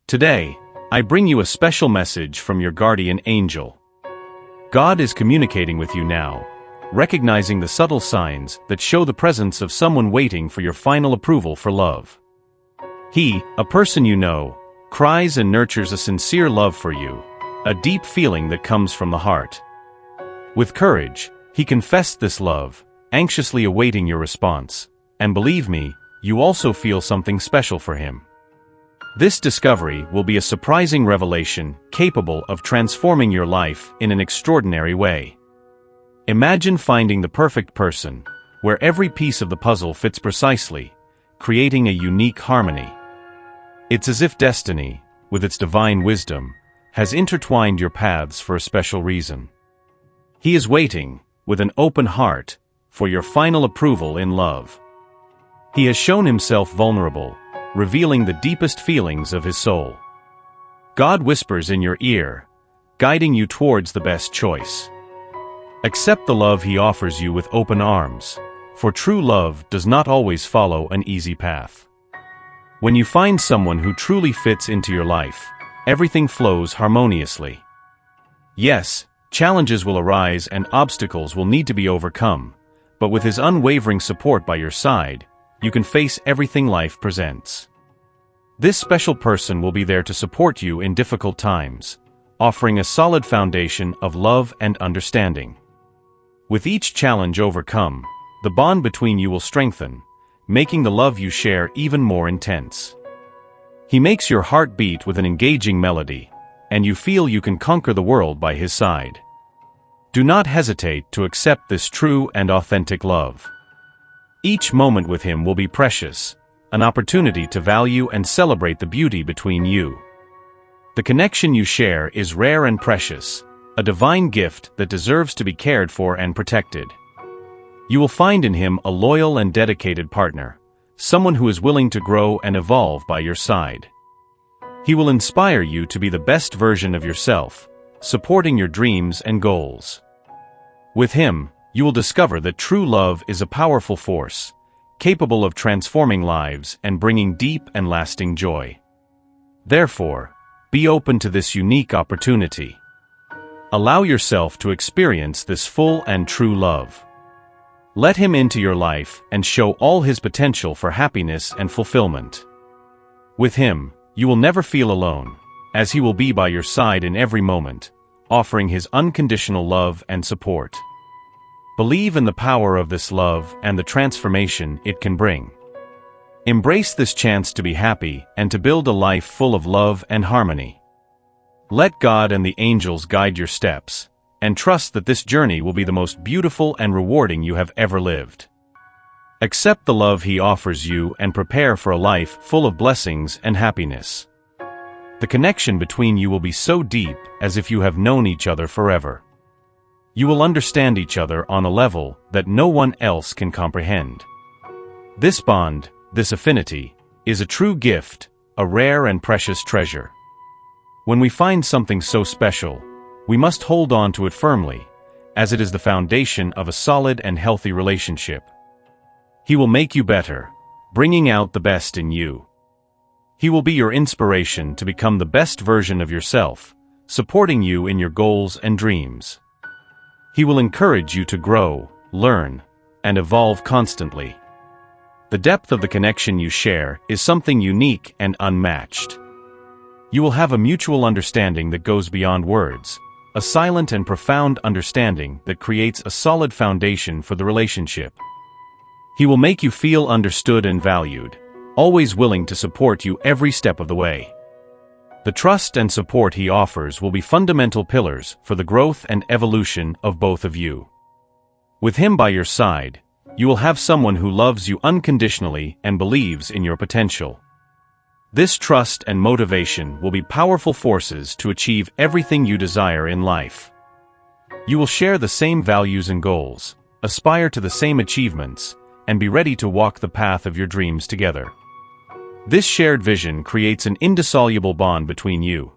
Today, I bring you a special message from your guardian angel. God is communicating with you now, recognizing the subtle signs that show the presence of someone waiting for your final approval for love. He, a person you know, cries and nurtures a sincere love for you, a deep feeling that comes from the heart. With courage, he confessed this love, anxiously awaiting your response, and believe me, you also feel something special for him. This discovery will be a surprising revelation capable of transforming your life in an extraordinary way. Imagine finding the perfect person, where every piece of the puzzle fits precisely, creating a unique harmony. It's as if destiny, with its divine wisdom, has intertwined your paths for a special reason. He is waiting, with an open heart, for your final approval in love. He has shown himself vulnerable, revealing the deepest feelings of his soul. God whispers in your ear, guiding you towards the best choice. Accept the love he offers you with open arms, for true love does not always follow an easy path. When you find someone who truly fits into your life, everything flows harmoniously. Yes, challenges will arise and obstacles will need to be overcome, but with his unwavering support by your side, you can face everything life presents. This special person will be there to support you in difficult times, offering a solid foundation of love and understanding. With each challenge overcome, the bond between you will strengthen, making the love you share even more intense. He makes your heart beat with an engaging melody, and you feel you can conquer the world by his side. Do not hesitate to accept this true and authentic love. Each moment with him will be precious, an opportunity to value and celebrate the beauty between you. The connection you share is rare and precious, a divine gift that deserves to be cared for and protected. You will find in him a loyal and dedicated partner, someone who is willing to grow and evolve by your side. He will inspire you to be the best version of yourself, supporting your dreams and goals. With him, you will discover that true love is a powerful force, capable of transforming lives and bringing deep and lasting joy. Therefore, be open to this unique opportunity. Allow yourself to experience this full and true love. Let him into your life and show all his potential for happiness and fulfillment. With him, you will never feel alone, as he will be by your side in every moment, offering his unconditional love and support. Believe in the power of this love and the transformation it can bring. Embrace this chance to be happy and to build a life full of love and harmony. Let God and the angels guide your steps, and trust that this journey will be the most beautiful and rewarding you have ever lived. Accept the love he offers you and prepare for a life full of blessings and happiness. The connection between you will be so deep as if you have known each other forever. You will understand each other on a level that no one else can comprehend. This bond, this affinity, is a true gift, a rare and precious treasure. When we find something so special, we must hold on to it firmly, as it is the foundation of a solid and healthy relationship. He will make you better, bringing out the best in you. He will be your inspiration to become the best version of yourself, supporting you in your goals and dreams. He will encourage you to grow, learn, and evolve constantly. The depth of the connection you share is something unique and unmatched. You will have a mutual understanding that goes beyond words, a silent and profound understanding that creates a solid foundation for the relationship. He will make you feel understood and valued, always willing to support you every step of the way. The trust and support he offers will be fundamental pillars for the growth and evolution of both of you. With him by your side, you will have someone who loves you unconditionally and believes in your potential. This trust and motivation will be powerful forces to achieve everything you desire in life. You will share the same values and goals, aspire to the same achievements, and be ready to walk the path of your dreams together. This shared vision creates an indissoluble bond between you,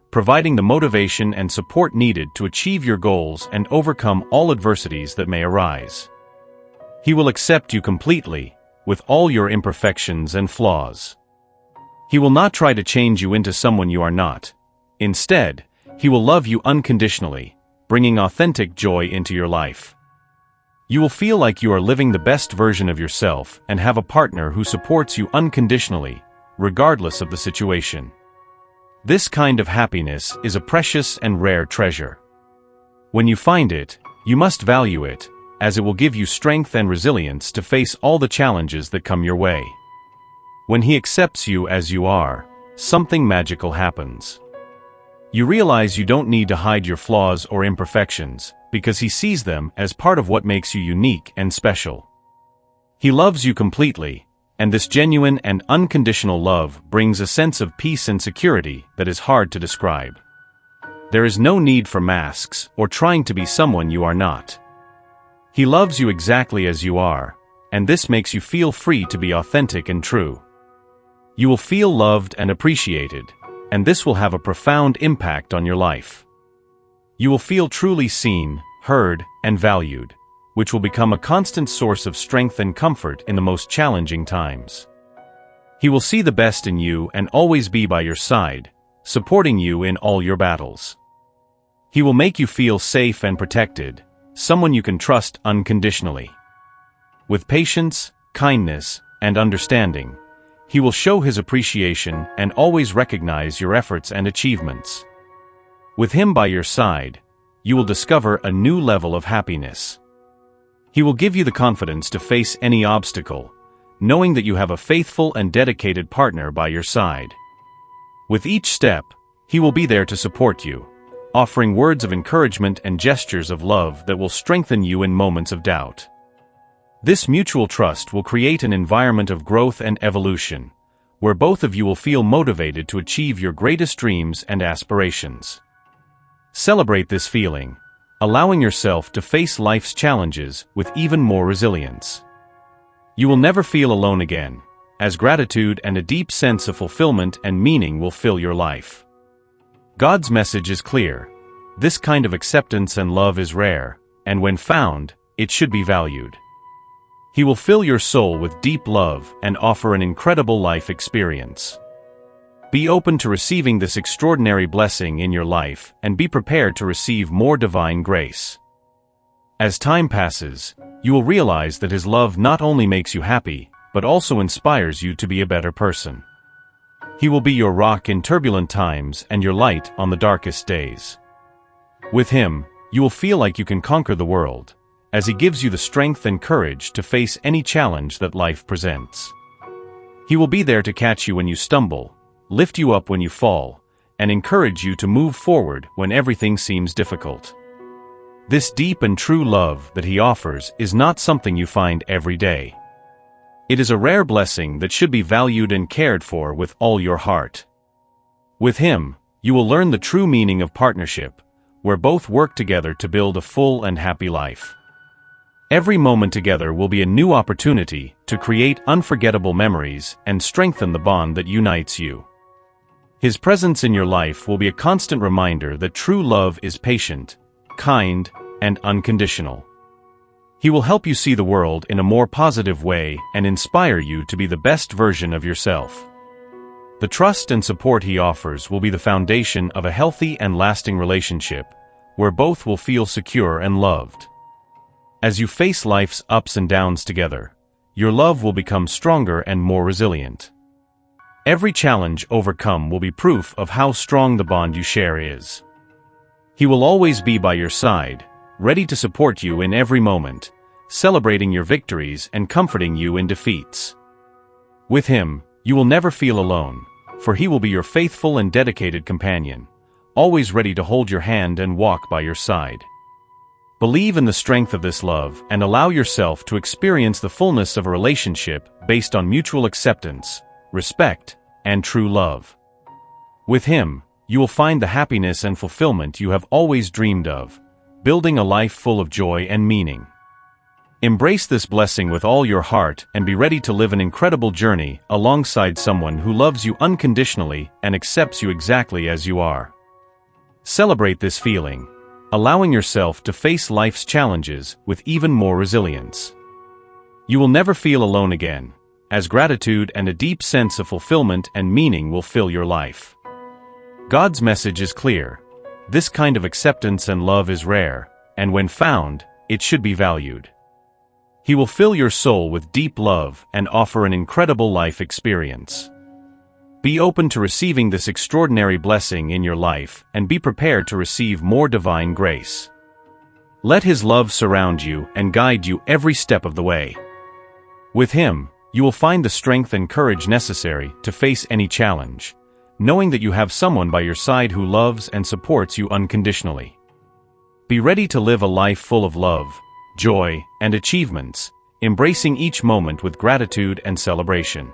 providing the motivation and support needed to achieve your goals and overcome all adversities that may arise. He will accept you completely, with all your imperfections and flaws. He will not try to change you into someone you are not. Instead, he will love you unconditionally, bringing authentic joy into your life. You will feel like you are living the best version of yourself and have a partner who supports you unconditionally, regardless of the situation. This kind of happiness is a precious and rare treasure. When you find it, you must value it, as it will give you strength and resilience to face all the challenges that come your way. When he accepts you as you are, something magical happens. You realize you don't need to hide your flaws or imperfections, because he sees them as part of what makes you unique and special. He loves you completely, and this genuine and unconditional love brings a sense of peace and security that is hard to describe. There is no need for masks or trying to be someone you are not. He loves you exactly as you are, and this makes you feel free to be authentic and true. You will feel loved and appreciated, and this will have a profound impact on your life. You will feel truly seen, heard, and valued, which will become a constant source of strength and comfort in the most challenging times. He will see the best in you and always be by your side, supporting you in all your battles. He will make you feel safe and protected, someone you can trust unconditionally. With patience, kindness, and understanding, he will show his appreciation and always recognize your efforts and achievements. With him by your side, you will discover a new level of happiness. He will give you the confidence to face any obstacle, knowing that you have a faithful and dedicated partner by your side. With each step, he will be there to support you, offering words of encouragement and gestures of love that will strengthen you in moments of doubt. This mutual trust will create an environment of growth and evolution, where both of you will feel motivated to achieve your greatest dreams and aspirations. Celebrate this feeling, allowing yourself to face life's challenges with even more resilience. You will never feel alone again, as gratitude and a deep sense of fulfillment and meaning will fill your life. God's message is clear. This kind of acceptance and love is rare, and when found, it should be valued. He will fill your soul with deep love and offer an incredible life experience. Be open to receiving this extraordinary blessing in your life and be prepared to receive more divine grace. As time passes, you will realize that his love not only makes you happy, but also inspires you to be a better person. He will be your rock in turbulent times and your light on the darkest days. With him, you will feel like you can conquer the world, as he gives you the strength and courage to face any challenge that life presents. He will be there to catch you when you stumble, lift you up when you fall, and encourage you to move forward when everything seems difficult. This deep and true love that he offers is not something you find every day. It is a rare blessing that should be valued and cared for with all your heart. With him, you will learn the true meaning of partnership, where both work together to build a full and happy life. Every moment together will be a new opportunity to create unforgettable memories and strengthen the bond that unites you. His presence in your life will be a constant reminder that true love is patient, kind, and unconditional. He will help you see the world in a more positive way and inspire you to be the best version of yourself. The trust and support he offers will be the foundation of a healthy and lasting relationship, where both will feel secure and loved. As you face life's ups and downs together, your love will become stronger and more resilient. Every challenge overcome will be proof of how strong the bond you share is. He will always be by your side, ready to support you in every moment, celebrating your victories and comforting you in defeats. With him, you will never feel alone, for he will be your faithful and dedicated companion, always ready to hold your hand and walk by your side. Believe in the strength of this love and allow yourself to experience the fullness of a relationship based on mutual acceptance, respect, and true love. With him, you will find the happiness and fulfillment you have always dreamed of, building a life full of joy and meaning. Embrace this blessing with all your heart and be ready to live an incredible journey alongside someone who loves you unconditionally and accepts you exactly as you are. Celebrate this feeling, allowing yourself to face life's challenges with even more resilience. You will never feel alone again, as gratitude and a deep sense of fulfillment and meaning will fill your life. God's message is clear. This kind of acceptance and love is rare, and when found, it should be valued. He will fill your soul with deep love and offer an incredible life experience. Be open to receiving this extraordinary blessing in your life and be prepared to receive more divine grace. Let His love surround you and guide you every step of the way. With Him, you will find the strength and courage necessary to face any challenge, knowing that you have someone by your side who loves and supports you unconditionally. Be ready to live a life full of love, joy, and achievements, embracing each moment with gratitude and celebration.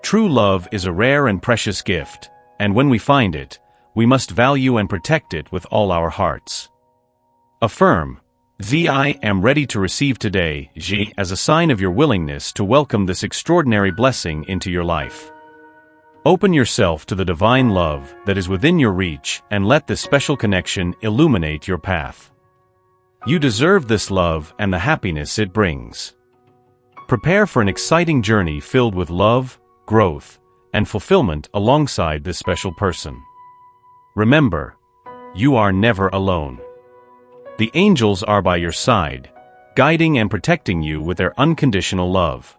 True love is a rare and precious gift, and when we find it, we must value and protect it with all our hearts. Affirm, I am ready to receive today, as a sign of your willingness to welcome this extraordinary blessing into your life. Open yourself to the divine love that is within your reach and let this special connection illuminate your path. You deserve this love and the happiness it brings. Prepare for an exciting journey filled with love, growth, and fulfillment alongside this special person. Remember, you are never alone. The angels are by your side, guiding and protecting you with their unconditional love.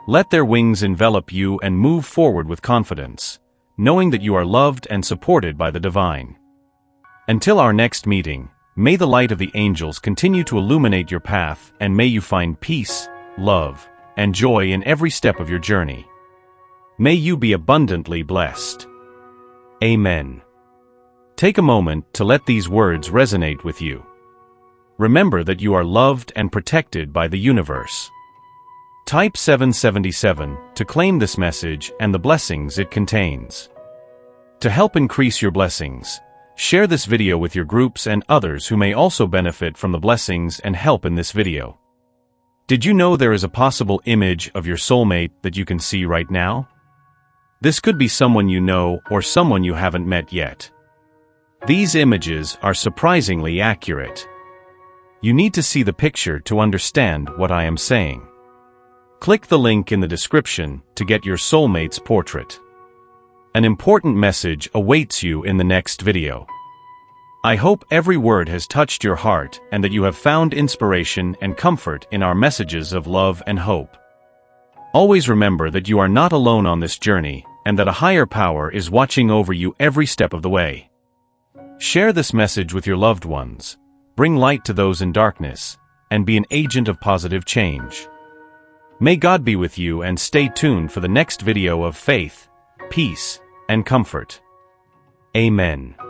Let their wings envelop you and move forward with confidence, knowing that you are loved and supported by the divine. Until our next meeting, may the light of the angels continue to illuminate your path and may you find peace, love, and joy in every step of your journey. May you be abundantly blessed. Amen. Take a moment to let these words resonate with you. Remember that you are loved and protected by the universe. Type 777 to claim this message and the blessings it contains. To help increase your blessings, share this video with your groups and others who may also benefit from the blessings and help in this video. Did you know there is a possible image of your soulmate that you can see right now? This could be someone you know or someone you haven't met yet. These images are surprisingly accurate. You need to see the picture to understand what I am saying. Click the link in the description to get your soulmate's portrait. An important message awaits you in the next video. I hope every word has touched your heart and that you have found inspiration and comfort in our messages of love and hope. Always remember that you are not alone on this journey and that a higher power is watching over you every step of the way. Share this message with your loved ones, bring light to those in darkness, and be an agent of positive change. May God be with you and stay tuned for the next video of faith, peace, and comfort. Amen.